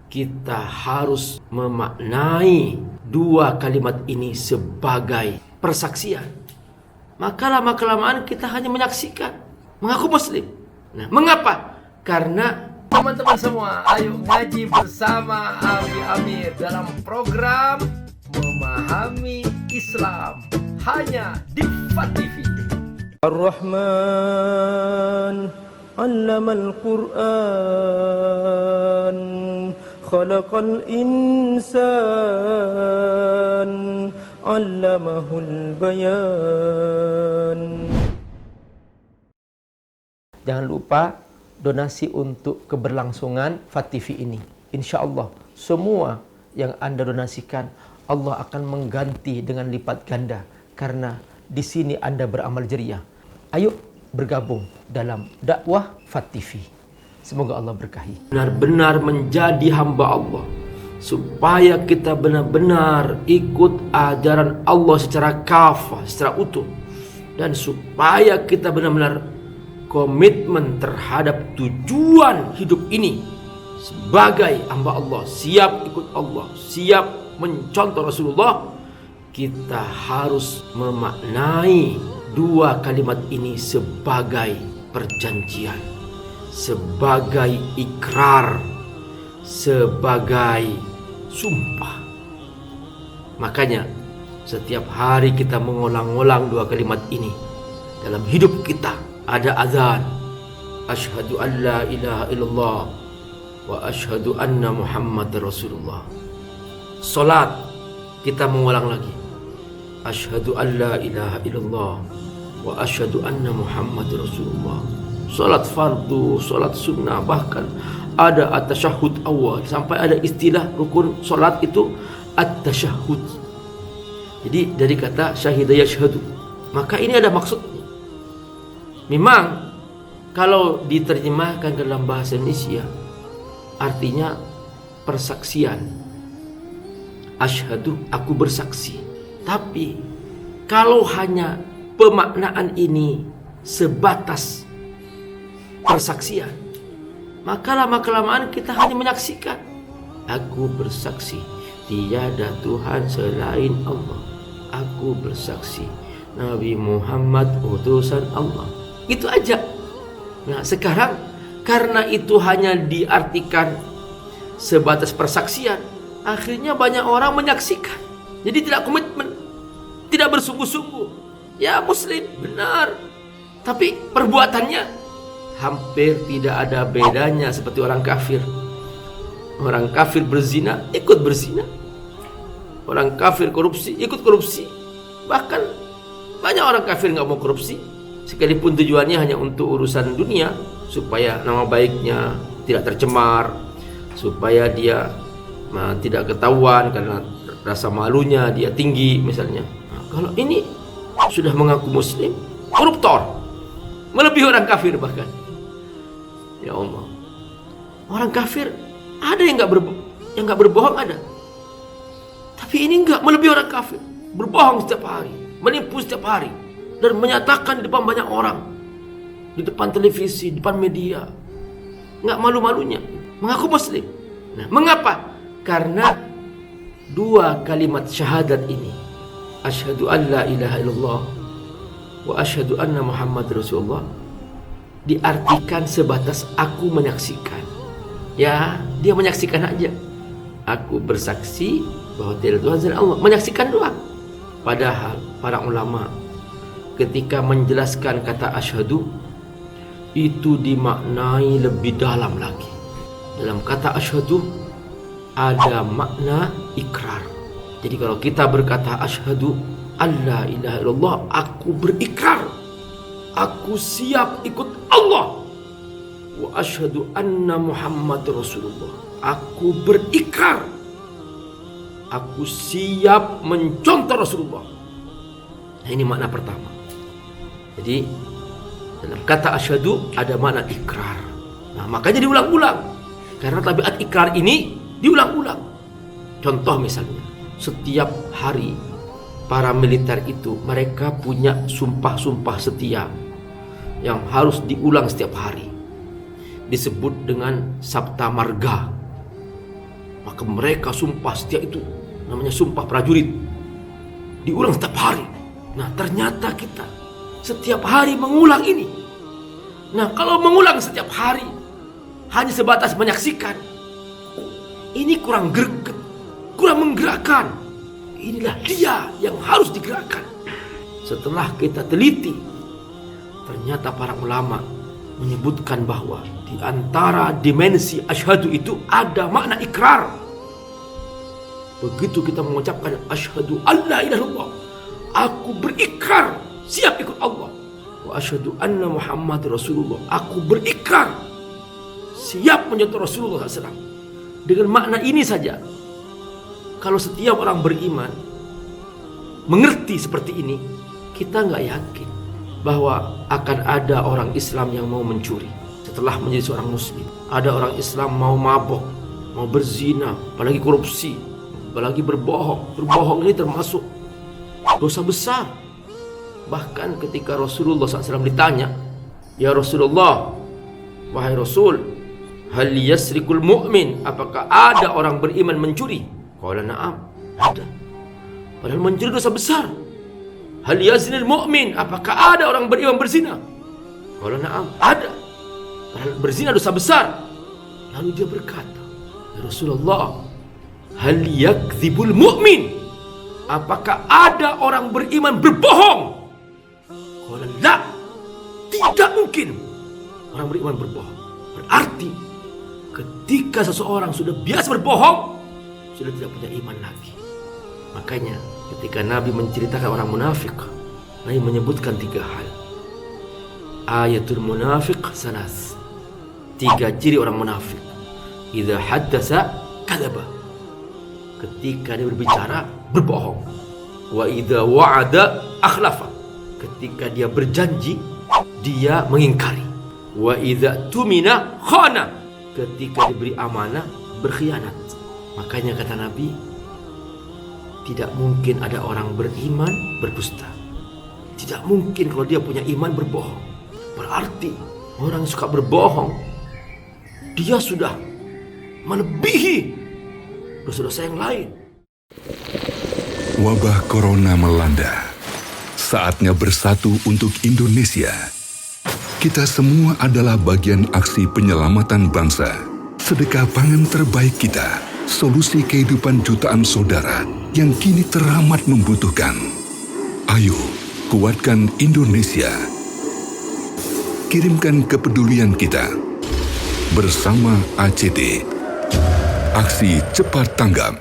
kita harus memaknai dua kalimat ini sebagai persaksian. Maka lama-kelamaan kita hanya menyaksikan, mengaku muslim. Nah, mengapa? Karena teman-teman semua, ayo ngaji bersama Abi Amir dalam program Memahami Islam hanya di FAT TV. Ar-Rahman 'allamal Qur'an khalaqal insan 'allamahul bayan. Jangan lupa donasi untuk keberlangsungan FAT TV ini. Insya Allah semua yang Anda donasikan Allah akan mengganti dengan lipat ganda, karena di sini Anda beramal jariah. Ayo bergabung dalam dakwah FAT TV. Semoga Allah berkahi. Benar-benar menjadi hamba Allah, supaya kita benar-benar ikut ajaran Allah secara kafah, secara utuh, dan supaya kita benar-benar komitmen terhadap tujuan hidup ini sebagai hamba Allah, siap ikut Allah, siap mencontoh Rasulullah. Kita harus memaknai dua kalimat ini sebagai perjanjian, sebagai ikrar, sebagai sumpah. Makanya setiap hari kita mengulang-ulang dua kalimat ini dalam hidup kita. Ada azan, asyhadu an la ilaha illallah wa asyhadu anna Muhammad Rasulullah. Salat kita mengulang lagi, asyhadu an la ilaha illallah wa asyhadu anna Muhammad Rasulullah. Salat fardu, salat sunnah, bahkan ada at-tasyahhud awal, sampai ada istilah rukun salat itu at-tasyahhud. Jadi dari kata syahida yashhadu, maka ini ada maksud. Memang kalau diterjemahkan dalam bahasa Indonesia artinya persaksian. Asyhadu, aku bersaksi. Tapi kalau hanya pemaknaan ini sebatas persaksian, maka lama-kelamaan kita hanya menyaksikan. Aku bersaksi tiada Tuhan selain Allah. Aku bersaksi Nabi Muhammad utusan Allah. Itu aja. Nah, sekarang karena itu hanya diartikan sebatas persaksian, akhirnya banyak orang menyaksikan. Jadi tidak komitmen, tidak bersungguh-sungguh. Ya muslim, benar. Tapi perbuatannya hampir tidak ada bedanya seperti orang kafir. Orang kafir berzina, ikut berzina. Orang kafir korupsi, ikut korupsi. Bahkan banyak orang kafir nggak mau korupsi, sekalipun tujuannya hanya untuk urusan dunia, supaya nama baiknya tidak tercemar, supaya dia tidak ketahuan karena rasa malunya dia tinggi misalnya. Nah, kalau ini sudah mengaku muslim, koruptor, melebihi orang kafir bahkan. Ya Allah, orang kafir ada yang nggak berbohong ada, tapi ini nggak, melebihi orang kafir, berbohong setiap hari, menipu setiap hari, dan menyatakan di depan banyak orang, di depan televisi, di depan media, nggak malu-malunya mengaku muslim. Nah, mengapa? Karena dua kalimat syahadat ini, asyhadu an la ilaha illallah wa asyhadu anna Muhammad Rasulullah, diartikan sebatas aku menyaksikan. Ya, dia menyaksikan aja. Aku bersaksi bahwa tiada Tuhan selain Allah, menyaksikan doang. Padahal para ulama ketika menjelaskan kata asyhadu itu dimaknai lebih dalam lagi. Dalam kata asyhadu ada makna ikrar. Jadi kalau kita berkata asyhadu alla ilaha illallah, aku berikrar, aku siap ikut Allah. Wa asyhadu anna Muhammad Rasulullah, aku berikrar, aku siap mencontoh Rasulullah. Nah, ini makna pertama. Jadi dalam kata asyhadu ada makna ikrar. Nah, makanya diulang-ulang, karena tabiat ikrar ini diulang-ulang. Contoh misalnya, setiap hari para militer itu mereka punya sumpah-sumpah setia yang harus diulang setiap hari. Disebut dengan Sabta Marga. Maka mereka sumpah setia itu namanya sumpah prajurit, diulang setiap hari. Nah, ternyata kita setiap hari mengulang ini. Nah, kalau mengulang setiap hari hanya sebatas menyaksikan, ini kurang greget, kurang menggerakkan. Inilah dia yang harus digerakkan. Setelah kita teliti, ternyata para ulama menyebutkan bahwa di antara dimensi asyhadu itu ada makna ikrar. Begitu kita mengucapkan asyhadu alla ilaha illallah, aku berikrar siap ikut Allah. Wa asyhadu anna Muhammad Rasulullah, aku berikrar siap menjadi Rasulullah SAW. Dengan makna ini saja, kalau setiap orang beriman mengerti seperti ini, kita nggak yakin bahwa akan ada orang Islam yang mau mencuri setelah menjadi seorang muslim. Ada orang Islam mau mabok, mau berzina, apalagi korupsi, apalagi berbohong. Berbohong ini termasuk dosa besar. Bahkan ketika Rasulullah SAW ditanya, ya Rasulullah, wahai Rasul, hal yasrikul mu'min, apakah ada orang beriman mencuri? Qala na'am, ada. Padahal mencuri dosa besar. Hal yazinil mu'min, apakah ada orang beriman berzina? Qala na'am, ada. Padahal berzina dosa besar. Lalu dia berkata, ya Rasulullah, hal yakdzibul mu'min, apakah ada orang beriman berbohong? Qala la, tidak mungkin orang beriman berbohong. Berarti ketika seseorang sudah biasa berbohong, sudah tidak punya iman lagi. Makanya ketika Nabi menceritakan orang munafik, Nabi menyebutkan 3 hal. Ayatul munafiq salas, 3 ciri orang munafik. Idza haddasa kadzaba, ketika dia berbicara berbohong. Wa idza wa'ada akhlafa, ketika dia berjanji dia mengingkari. Wa idza tumina khana, ketika diberi amanah berkhianat. Makanya kata Nabi, tidak mungkin ada orang beriman berdusta. Tidak mungkin kalau dia punya iman berbohong. Berarti orang yang suka berbohong, dia sudah melebihi dosa-dosa yang lain. Wabah corona melanda. Saatnya bersatu untuk Indonesia. Kita semua adalah bagian aksi penyelamatan bangsa. Sedekah pangan terbaik kita, solusi kehidupan jutaan saudara yang kini teramat membutuhkan. Ayo, kuatkan Indonesia. Kirimkan kepedulian kita. Bersama ACT. Aksi cepat tanggap.